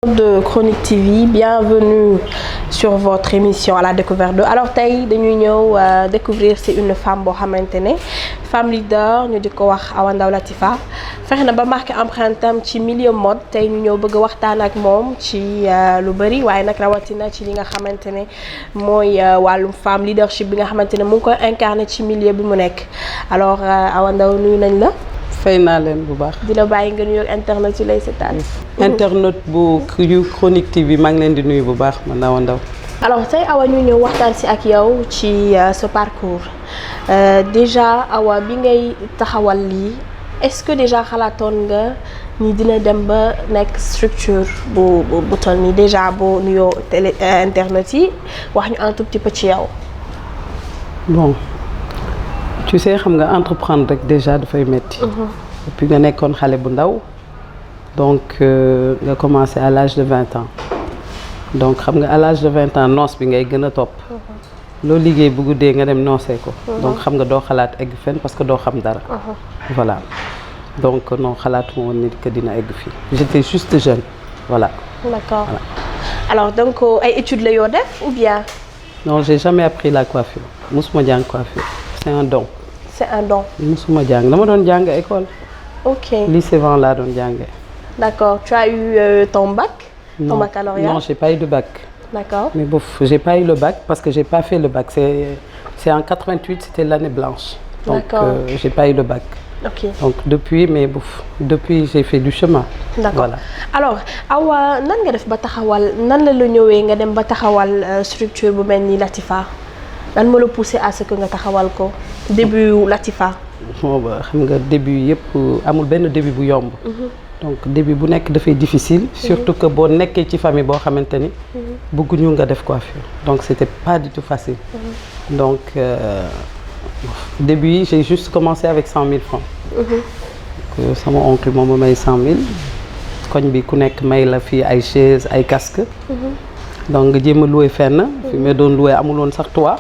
De Chronique TV, bienvenue sur votre émission à la découverte de. Alors tey dañuy ñëw découvrir c'est une femme boo xamante ne femme leader ñu di ko wax Awa Ndao Latyfa fexe na ba marqué empreinte am ci milieu mode tey ñu ñëw bëgg a waxtaan ak moom ci lu bëri waaye nag rawatina ci li nga xamante ne mooy wàllum femme leadership bi nga xamante ne mu ngi koy incarné ci milieu bi mu nekk alors Awa Ndao nuyu nañ la. fay naa leen bu baax. di la bàyyi nga nuyoog internet ci lay seetaan. internet bu Chronique TV maa ngi leen di nuyu bu baax man Awa Ndao. alors tey Awa ñu ñëw waxtaan si ak yow ci ce parcours déjà Awa bi ngay taxawal lii est-ce que déjà xalaatoon nga ni dina dem ba nekk structure bu toll nii déjà boo nuyoo télé internet yi wax ñu un tout petit peu ci yow. bon. tu sais xam nga entreprendre rek déjà dafay metti et puis nga nekkoon xale bu ndaw donc nga commencé à l'âge de 20 ans donc xam nga à l'âge de 20 ans noos bi ngay gën a topp loo liggéey bu guddee nga dem noosee ko donc xam nga doo xalaat egg fenn parce que doo xam dara voilà donc non xalaatuma woon nit que dina egg fii j'étais juste jeune voilà. D'accord. Voilà. Alors donc ay études la yoo def ou bien. non j'ai jamais appris la coiffure musuma jàng coiffure c'est un don. C'est un don. musuma jàng dama doon jàng école. Ok. lycée Van laa doon jàngee. D'accord. Tu as eu ton bac? Non. Ton baccalauréat? Non, j'ai pas eu de bac. D'accord. Mais bof, j'ai pas eu le bac parce que j'ai pas fait le bac. C'est en 88, c'était l'année blanche. Donc j'ai pas eu le bac. Ok. Donc depuis j'ai fait du chemin. D'accord. Voilà. Alors Awa nan nga def ba taxawal nan la ñëwee nga dem ba taxawal structure bu mel ni Latyfa lan moo la poussé à ce que nga taxawal ko début Latyfa. bon ba xam nga début yëpp amul benn début bu yomb. donc début bu nekk dafay difficile. surtout que boo nekkee ci famille boo xamante ni. bëgguñu nga def coiffure donc c'était pas du tout facile. donc début yi j'ai juste commencé avec 100 000 francs. sama oncle moom ma may 100 000. koñ bi ku nekk may la fii ay chaise ay casque. donc nga jéem a louer fenn. fi ma doon louer amul woon sax toit.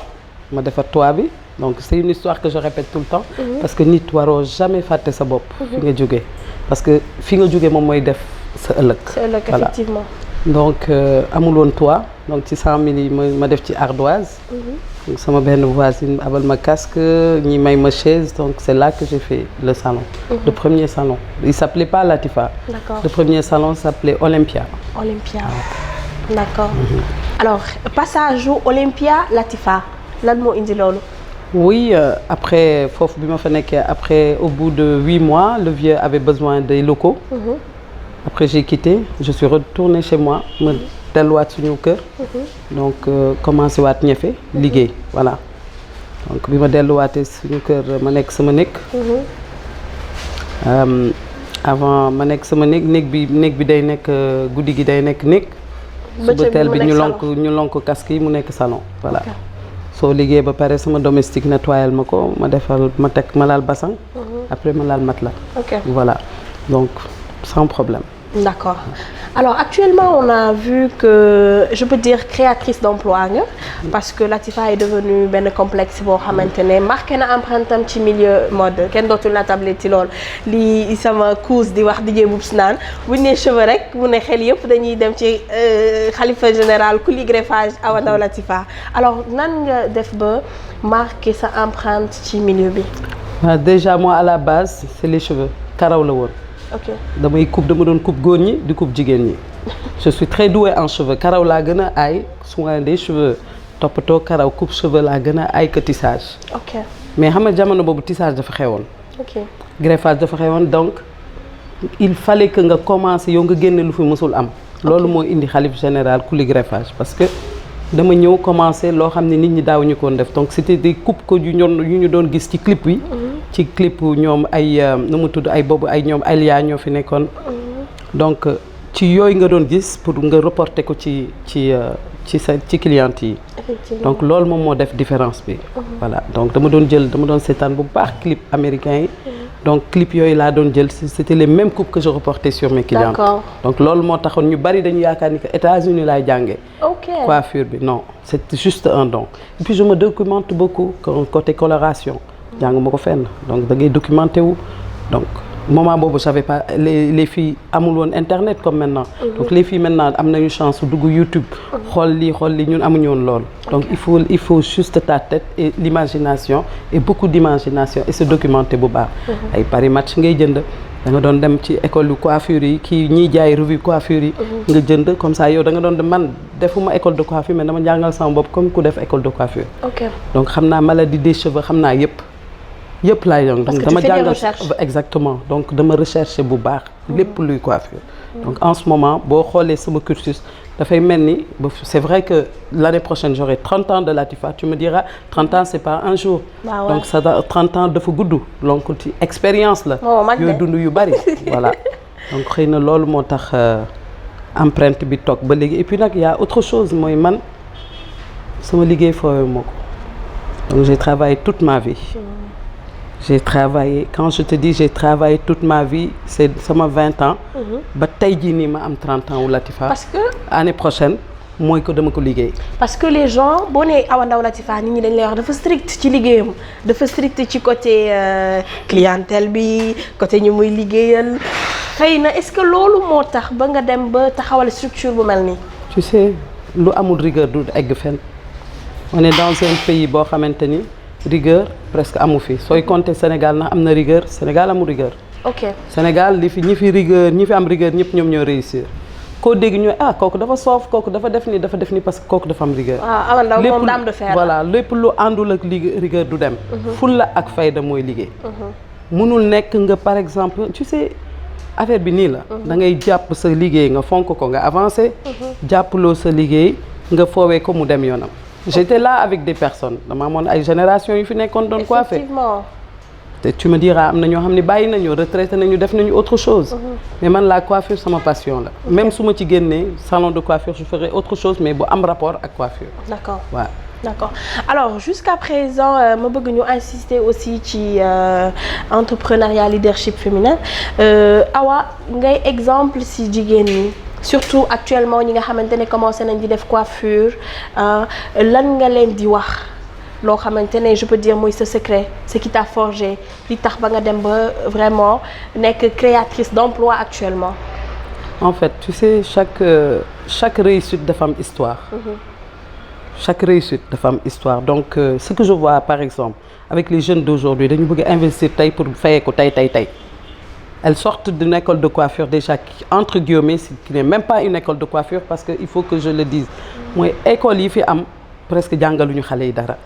ma defar toit bi donc c'est une histoire que je répète tout le temps. parce que nit waroo jamais fàtte sa bopp. fi nga jógee parce que fi nga jógee moom mooy def sa ëllëg. sa ëllëg effectivement. donc amul woon toit donc ci 100 000 yi ma def ci ardoise. donc sama benn voisine abal ma casque ñi may ma chaise donc c'est là que j'ai fait le salon. le premier salon il s'appelait pas Latyfa. D'accord. le premier salon s'appelait Olympia. Olympia. D'accord. alors passage au Olympia Latyfa lan moo indi loolu. oui après foofu bi ma fa nekkee après au bout de 8 mois le vieux avait besoin des locaux. après j'ai quitté je suis retournée chez moi ma delluwaat suñu kër. donc commencé waat ñefe liggéey voilà donc bi ma delluwaatee suñu kër ma nekk sama nekk. avant ma nekk sama néeg bi day nekk guddi gi day nekk néeg. suba teel bi ñu lonk casque yi mu nekk salon voilà. Okay. soo liggéey ba pare sama domestique nettoyal ma ko ma defal ma teg ma laal bassin. après ma laal matelas. Ok. Voilà donc sans problème. D'accord. Alors actuellement on a vu que je peux dire créatrice d'emploi nga parce que Latyfa est devenue benn complexe boo xamante ne marqué na empreinte am ci milieu mode kenn dootul na table ci lool lii sama couse di wax DJ Boubs naan bu ñu nee cheveux rek mu ne xel yëpp dañuy dem ci xalifa général kuli greffage Awa Ndao Latyfa alors nan nga def ba marqué sa empreinte ci milieu bi. Déjà moi à la base c'est les cheveux karaw la woon. ok dama doon coupe góor ñi di coupe jigéen ñi. je suis très douée en cheveux karaw laa gën a aay soin des cheveux toppatoo karaw coupe cheveux laa gën a aay que tissage. ok mais xam nga jamono boobu tissage dafa xewoon. ok greffage dafa xewoon donc il fallait que nga commencer yow nga génne lu fi mësul am. loolu moo indi xalif général kuli greffage parce que dama ñëw commencer loo xam ne nit ñi daawuñu koon def donc c'était des coupes que yu ñu doon gis ci clip yi. ci clip ñoom ay nu mu tudd ay boobu ay ñoom Alia ñoo fi nekkoon. donc ci yooyu nga doon gis pour nga reporter ko ci clientes yi. donc loolu moom moo def différence bi. voilà donc dama doon seetaan bu baax clip américain yi. donc clip yooyu laa doon jël c'était les mêmes coupes que je reportais sur mes clientes. D'accord. donc loolu moo taxoon ñu bari dañu yaakaar ni que États-Unis laay jàngee. ok coiffure bi non c'est juste un don et puis je me documente beaucoup côté coloration. jàng ma ko fenn donc da ngay documenté wu donc moment boobu j'avais pas les filles amul woon internet comme maintenant. Donc les filles maintenant am nañu chance su dugg YouTube. xool lii ñun amuñu woon loolu. Donc il faut juste ta tête et l'imagination et beaucoup d'imagination et se documenter bu baax. ay Paris Match ngay jënd. da nga doon dem ci école de coiffure yi kii ñiy jaay revue coiffure yi. nga jënd comme ça yow da nga doon dem man defuma école de coiffure mais dama jàngal sama bopp comme ku def école de coiffure. Ok donc xam naa maladie des cheveux xam naa yëpp laay yëngu. donc dama jàngal exactement donc dama rechercher bu baax. lépp luy coiffure. donc en ce moment boo xoolee sama cursus dafay mel ni c'est vrai que l'année prochaine j'aurai 30 ans de Latifa tu me diras 30 ans c'est pas un jour. Bah ouais. Donc ça 30 ans dafa gudd donc ci expérience la. yooyu dund yu bari voilà donc xëy na loolu moo tax empreinte bi toog ba léegi et puis nag y a autre chose mooy man sama liggéey foofu moo ko donc j'ai travaillé toute ma vie. J'ai travaillé quand je te dis j'ai travaillé toute ma vie c'est sama 20 ans. ba tey jii nii ma am 30 ans wu Latifa. Parce que année prochaine mooy ko dama ko liggéey. Parce que les gens boo nee Awa Ndao Latifa nit ñi dañ lay wax dafa strict ci liggéeyam dafa strict ci côté clientèle bi côté ñu muy liggéeyal xëy na est-ce que loolu moo tax ba nga dem ba taxawal structure bu mel nii. Tu sais lu amul rigueur du egg fenn on est dans un pays boo xamante ni. Rigueur presque amu fi sooy compter Sénégal na am na rigueur Sénégal amul rigueur. Ok Sénégal ñi fi am rigueur ñëpp ñoom ñoo réussir koo dégg ñu kooku dafa soof kooku dafa def ni parce que kooku dafa am rigueur. Awa Ndao moom dame de fer voilà lépp lu àndul ak rigueur du dem. fulla ak fayda mooy liggéey. mënul nekk nga par exemple tu sais affaire bi nii la. da ngay jàpp sa liggéey nga fonk ko nga avancer. jàppaloo sa liggéey nga foowee ko mu dem yoonam. J'étais là avec des personnes dama amoon ay génération yu fi nekkoon doon coiffé. Effectivement. te tu me diras am na ñoo xam ne bàyyi nañu retraité nañu def nañu autre chose. mais man la coiffure sama passion la. même su ma ci génnee salon de coiffure je ferai autre chose mais bu am rapport ak coiffure. D'accord waaw. D'accord alors jusqu'à présent ma bëgg ñu insister aussi ci entrepreneuriat leadership féminin Awa ngay exemple si jigéen ñi. Surtout actuellement ñi nga xamante ne commencé nañ di def coiffure lan nga leen di wax loo xamante ne je peux dire mooy ce secret ce qui t'a forgé li tax ba nga dem ba vraiment nekk créatrice d'emploi actuellement. En fait tu sais chaque réussite dafa am histoire. Chaque réussite dafa am histoire donc ce que je vois par exemple avec les jeunes d'aujourd'hui dañu bëgg a investir tey pour fayee ko tey. Elles sortent d'une école de coiffure déjà qui, entre guillemets, qui n'est même pas une école de coiffure parce que il faut que je le dise. mooy école yi fi am presque jàngaluñu xale yi dara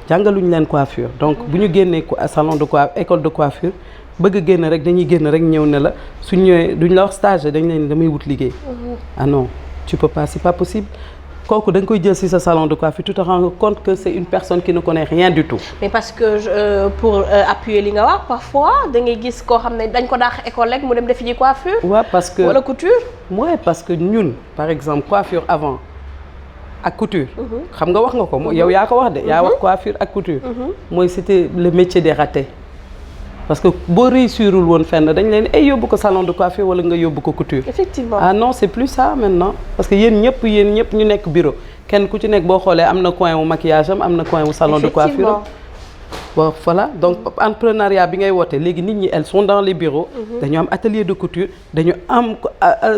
jàngaluñu leen coiffure donc bu ñu génnee salon de coiffure école de coiffure bëgg a génn rek dañuy génn rek ñëw ne la suñ ñëwee duñ la wax stage dañ leen damay wut liggéey. Ah non tu peux pas c'est pas possible. kooku da nga koy jël ci sa salon de coiffure tu te rends compte que c'est une personne qui ne connaît rien du tout. Mais parce que pour appuyer li nga wax parfois da ngay gis koo xam ne dañ ko daax école rek mu dem defi ji coiffure. waaw parce que wala couture. Ouais parce que ñun par exemple coiffure avant ak couture. xam nga wax nga ko yow yaa ko wax de. yaa wax coiffure ak couture. mooy c'était le métier des ratés. parce que boo réussirul woon fenn dañ leen ay yóbbu ko salon de coiffure wala nga yóbbu ko couture. Effectivement ah non c'est plus ça maintenant parce que yéen ñëpp ñu nekk bureau kenn ku ci nekk boo xoolee am na coin wu maquillage am na coin wu salon de coiffure am. bon voilà donc entrepreneuriat bi ngay woote léegi nit ñi elles sont dans les bureaux. dañu am atelier de couture dañu am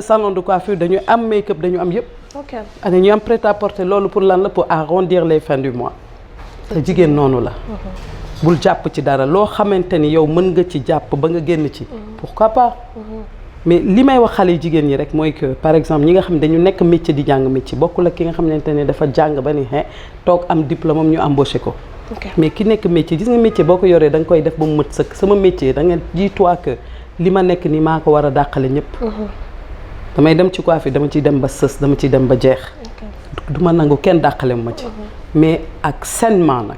salon de coiffure dañu am make-up dañu am yëpp. ok dañu am prêt-à-porter loolu pour lan la pour arrondir les fins du mois. te jigéen noonu la. bul jàpp ci dara loo xamante ni yow mën nga ci jàpp ba nga génn ci. pourquoi pas. mais li may wax xale jigéen ñi rek mooy que par exemple ñi nga xam dañu nekk métier di jàng métier bokkul ak ki nga xamante ne dafa jàng ba ni toog am diplôme am ñu embauché ko. mais ki nekk métier gis nga métier boo ko yoree da nga koy def ba mu mët sëkk sama métier da nga dis-toi que li ma nekk ni maa ko war a dàqale ñëpp. damay dem ci coiffure dama ciy dem ba sës dama ciy dem ba jeex. du ma nangu kenn dàqale ma ci. mais ak sainement nag.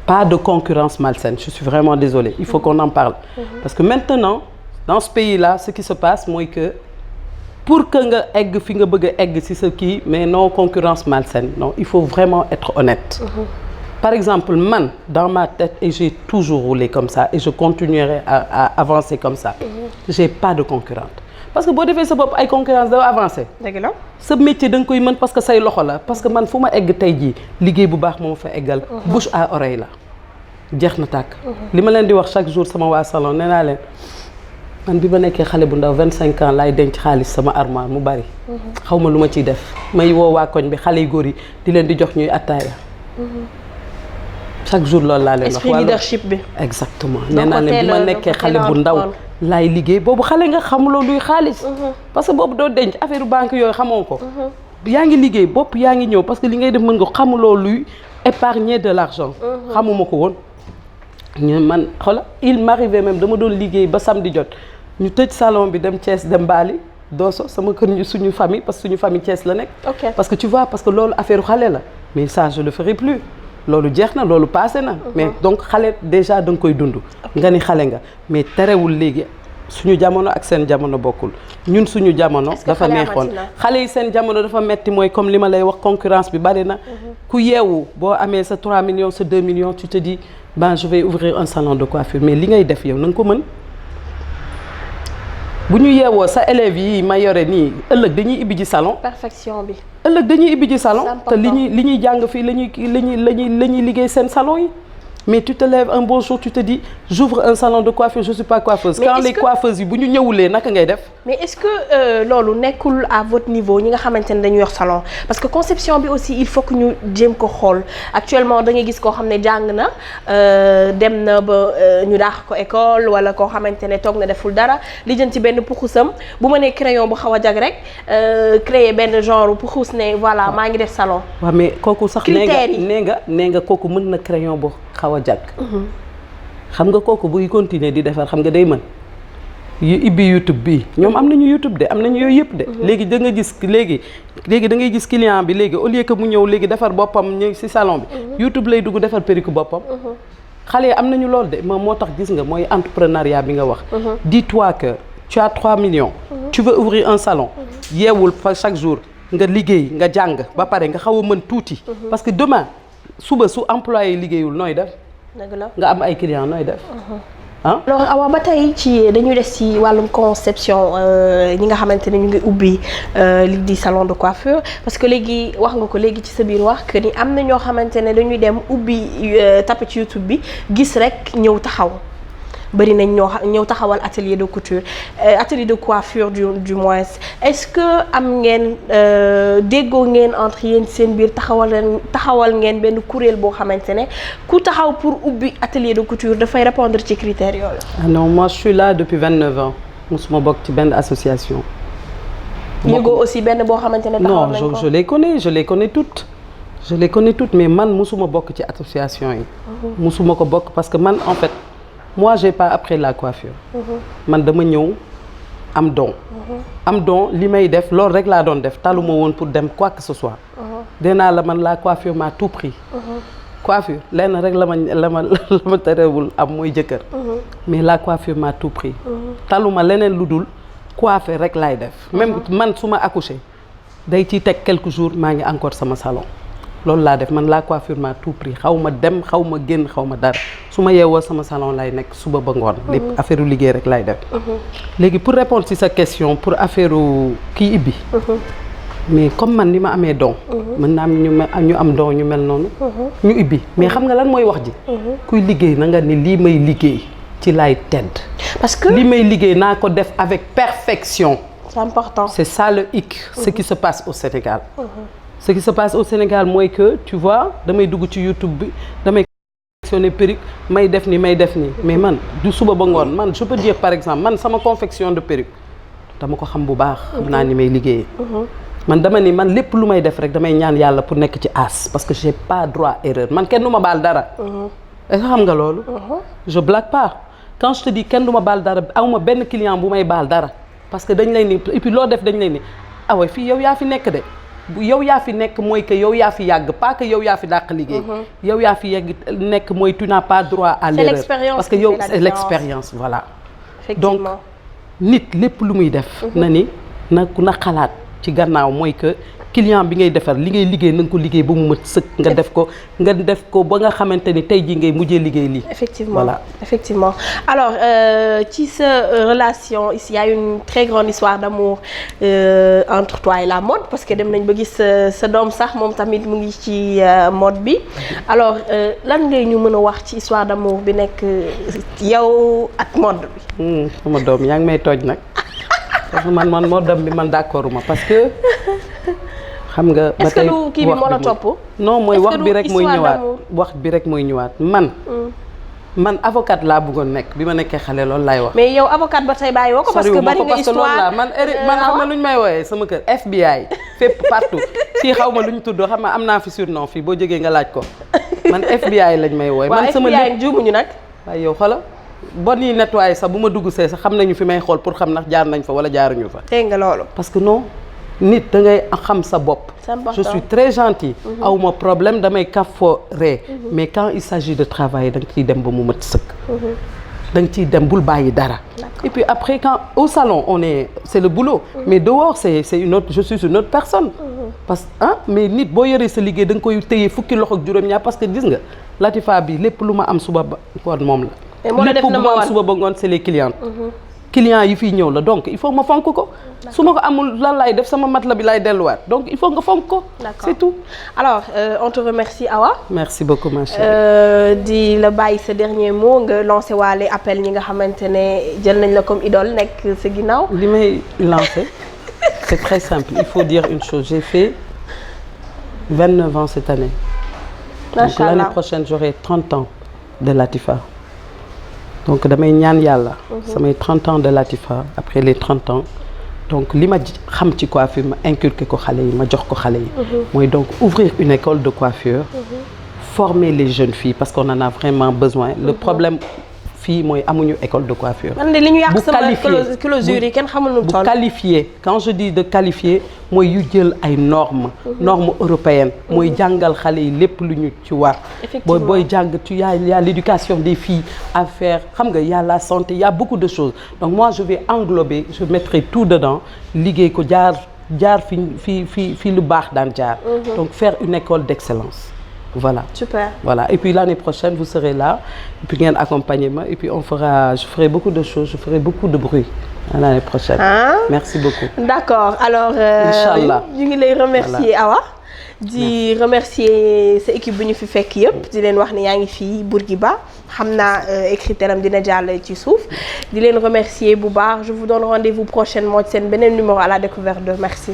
Pas de concurrence malsaine, je suis vraiment désolée, il faut qu'on en parle. Parce que maintenant, dans ce pays-là, ce qui se passe, moi que pour que nga egg fi nga bëgg a egg ci ce qui, mais non concurrence malsaine, non, il faut vraiment être honnête. Par exemple, man, dans ma tête, et j'ai toujours roulé comme ça, et je continuerai à avancer comme ça, j'ai pas de concurrente. Parce que boo defee sa bopp ay concurrence da avancer. dëgg la sa métier da nga koy mën parce que say loxo la parce que man fu ma egg tey jii liggéey bu baax moo ma fa eggal. bouche à oreille la jeex na tàkk. li ma leen di wax chaque jour sama waa salon nee naa leen man bi ma nekkee xale bu ndaw 25 ans laay denc xaalis sama armoire mu bari. xaw ma lu ma ciy def may woo waa koñ bi xale yu góor yi di leen di jox ñuy attaaya. chaque jour loolu laa leen wax. esprit leadership bi. exactement nee naa leen bi ma nekkee xale bu ndaw laay liggéey boobu xale nga xamuloo luy xaalis. parce que boobu doo denc affaire banque yooyu xamoo ko. yaa ngi liggéey bopp yaa ngi ñëw parce que li ngay def mën nga xamuloo luy épargner de l'argent. xamuma ko woon. ñu man xoola il m'arrivait même dama doon liggéey ba samedi jot ñu tëj salon bi dem Thiès dem Bali Dooso sama kër ñu suñu famille parce que suñu famille Thiès la nekk. parce que tu vois parce que loolu affaire xale la mais ça je le ferai plus. loolu jeex na loolu passé na. mais donc xale déjà da nga koy dund. nga ni xale nga mais terewul léegi suñu jamono ak seen jamono bokkul ñun suñu jamono. dafa neexoon xale yi seen jamono dafa metti mooy comme li ma lay wax concurrence bi bari na. ku yeewu boo amee sa 3 millions sa 2 millions tu te dis ben je vais ouvrir un salon de coiffure mais li ngay def yow na nga ko mën. bu ñu yeewoo sa élèves yi ma yore nii ëllëg dañuy ibbi ji salon. perfection bi. ëllëg dañuy ibbi ji salon te li ñuy jàng fii la ñuy liggéey seen salon yi mais tu te lèves un bon jour tu te dis j'ouvre un salon de coiffure je suis pas coiffeuse. Mais quand les coiffeuses yi bu ñu ñëwulee naka ngay def. mais est-ce que loolu nekkul à votre niveau ñi nga xamante ne dañu yor salon parce que conception bi aussi il faut que ñu jéem ko xool actuellement da ngay gis koo xam ne jàng na dem na ba ñu daax ko école wala koo xamante ne toog na deful dara li jëm ci benn puxusam bu ma nee crayon bu xaw a jag rek créer benn genre puxus ne voilà maa ngi def salon. waaw mais kooku sax nee nga kooku mën na crayon bu xaw a jag. xam nga kooku buy continuer di defar xam nga day mën. yu ibbi YouTube bi ñoom am nañu YouTube de am nañu yooyu yëpp de. léegi da nga gis léegi da ngay gis client bi léegi au lieu que mu ñëw léegi defar boppam ñëw ci salon bi. YouTube lay dugg defar perruque boppam. xale yi am nañu lool de moom moo tax gis nga mooy entrepreneuriat bi nga wax. dis-toi que tu as 3 millions. tu veux ouvrir un salon. yeewul fa chaque jour nga liggéey nga jàng ba pare nga xaw a mën tuuti. parce que demain suba su employé liggéeyul nooy def. dëgg la nga am ay clients nooy def. alors Awa ba tey ci dañuy des ci wàllum conception ñi nga xamante ne ñu ngi ubbi li di salon de coiffure parce que léegi wax nga ko léegi ci sa biir wax que ni am na ñoo xamante ne dañuy dem ubbi tapé ci YouTube bi gis rek ñëw taxaw bari nañ ñëw taxawal atelier de couture atelier de coiffure du moins est-ce que am ngeen déggoo ngeen entre yéen seen biir taxawal ngeen benn kuréel boo xamante ne ku taxaw pour ubbi atelier de couture dafay répondre ci critères yooyu. ah non moi je suis là depuis 29 ans mosuma bokk ci benn association. yëgoo aussi benn boo xamante ne taxawal nañ ko non je les connais toutes mais man mosuma bokk ci association yi. mosuma ko bokk parce que man en fait. moi j'ai pas appris la coiffure. man dama ñëw am don. am don li may def loolu rek laa doon def taluma woon pour dem quoi que ce soit. dinaa la man la coiffure m'a tout pris. coiffure lenn rek la ma terewul am mooy jëkkër. mais la coiffure m'a tout pris. taluma leneen lu dul coiffure rek laay def. même man su ma accouché day ciy teg quelques jours maa ngi encore sama salon. loolu laa def man la coiffure m'a tout pris xaw ma dem xaw ma génn xaw ma dara su ma yeewoo sama salon lay nekk suba ba ngoon. lépp affaire liggéey rek lay def. léegi pour répondre ci sa question pour affaire kii ibbi. mais comme man ni ma amee don. mën naa am ñu am don ñu mel noonu. ñu ibbi mais xam nga lan mooy wax ji. kuy liggéey na nga ni lii may liggéey ci laay tedd. parce que li may liggéey naa ko def avec perfection. c'est important. c'est ça le hic. ce qui se passe au Sénégal. ce qui se passe au Sénégal mooy que tu vois damay dugg ci YouTube bi damay confectionner perruque may def ni mais man du suba ba ngoon man je peux dire par exemple man sama confection de perruque dama ko xam bu baax. xam naa ni may liggéeyee. man dama ni man lépp lu may def rek damay ñaan yàlla pour nekk ci as parce que j'ai pas droit erreur man kenn du ma baal dara. est-ce que xam nga loolu. je blague pas quand je te dis kenn du ma baal dara awma benn client bu may baal dara parce que dañ lay ni et puis loo def dañ lay ni ah ouais fii yow yaa fi nekk de. yow yaa fi nekk mooy que yow yaa fi yàgg pas que yow yaa fi dàq liggéey. yow yaa fi yàgg nekk mooy tu n'as pas droit à l'erreur. Parce que yow c'est l'expérience voilà. donc nit lépp lu muy def. na ni na xalaat ci gannaaw mooy que client bi ngay defar li ngay liggéey na nga ko liggéey ba mu mat sëkk nga def ko ba nga xamante ni tey jii ngay mujjee liggéey lii. Effectivement, voilà. Effectivement. Alors ci sa relation ici il y a une très grande histoire d'amour entre toi et la mode parce que dem nañ ba gis sa doom sax moom tamit mu ngi ci mode bi alors lan ngay ñu mën a wax ci histoire d'amour bi nekk yow ak mode bi. sama doom yaa ngi may tooj nag parce que man mode bi man d'accorduma parce que. xam nga ba tey est-ce que kii bi moo la topp. non mooy wax bi rek mooy ñëwaat man avocate laa bëggoon nekk bi ma nekkee xale loolu laay wax. mais yow avocate ba tey bàyyi woo ko parce que bari nga histoire man xam nga lu ñu may wooyee sama kër FBI fépp partout fii xaw ma lu ñu tuddoo xam nga am naa fi surnom fii boo jógee nga laaj ko man FBI lañ may wooye man sama FBI juumuñu nag. waaye yow xoolal bon yi nettoyé sax bu ma dugg see sax xam nañu fi may xool pour xam ndax jaar nañ fa wala jaaruñu fa. dégg nga loolu. parce que non. nit da ngay xam sa bopp. Je suis très gentil. awma problème damay kaf foo ree mais quand il s'agit de travailler da nga ciy dem ba mu mat sëkk. da nga ciy dem bul bàyyi dara. et puis après quand au salon c'est le boulot. mais dehors c'est une autre je suis une autre personne. parce que mais nit boo yoree sa liggéey da nga koy téye fukki loxo ak juróom-ñaar parce que gis nga Latifa bi lépp lu ma am suba ba ngoon moom la. lépp lu ma am suba ba ngoon c'est les clients. clients yi fiy ñëw la donc il faut ma fonk ko. su ma ko amul lan laay def sama mat la bi laay delluwaat donc il faut nga fonk ko. c'est tout. alors on te remercie Awa. merci beaucoup ma chérie. di la bàyyi sa dernier mot nga lancé waale appel ñi nga xamante ne jël nañ la comme idole nekk sa ginnaaw. li may lancé c'est très simple il faut dire une chose j'ai fait 29 ans cette année. donc l'année prochaine j'aurai 30 ans de Latifa. donc damay ñaan yàlla. samay 30 ans de Latifa après les 30 ans. donc li ma xam ci coiffure ma inculquer ko xale yi ma jox ko xale yi. mooy donc ouvrir une école de coiffure. former les jeunes filles parce qu'on en a vraiment besoin. le problème fii mooy amuñu école de coiffure. man de li ñu yàq sama closure yi kenn xamul nu mu toll. bu qualifier quand je dis de qualifier mooy yu jël ay normes. normes européennes. mooy jàngal xale yi lépp lu ñu ci war. booy jàng y a l'éducation des filles à faire xam nga y a la santé y a beaucoup de choses donc moi je vais englober je mettrai tout dedans liggéey ko jaar fi lu baax daan jaar. donc faire une école d'excellence. Voilà. Super. Voilà. Et puis l'année prochaine, vous serez là. Et puis, il y a un accompagnement. Et puis, je ferai beaucoup de choses. Je ferai beaucoup de bruit l'année prochaine. Merci beaucoup. D'accord. Alors, Inch'Allah. ñu ngi lay remercier Awa. di remercier sa équipe bu ñu fi fekk yëpp. di leen wax ne yaa ngi fii Bourguiba. xam naa écriteram dina jàll ci suuf. di leen remercier bu baax. Je vous donne rendez-vous prochainement ci seen beneen numéro à la découverte de merci.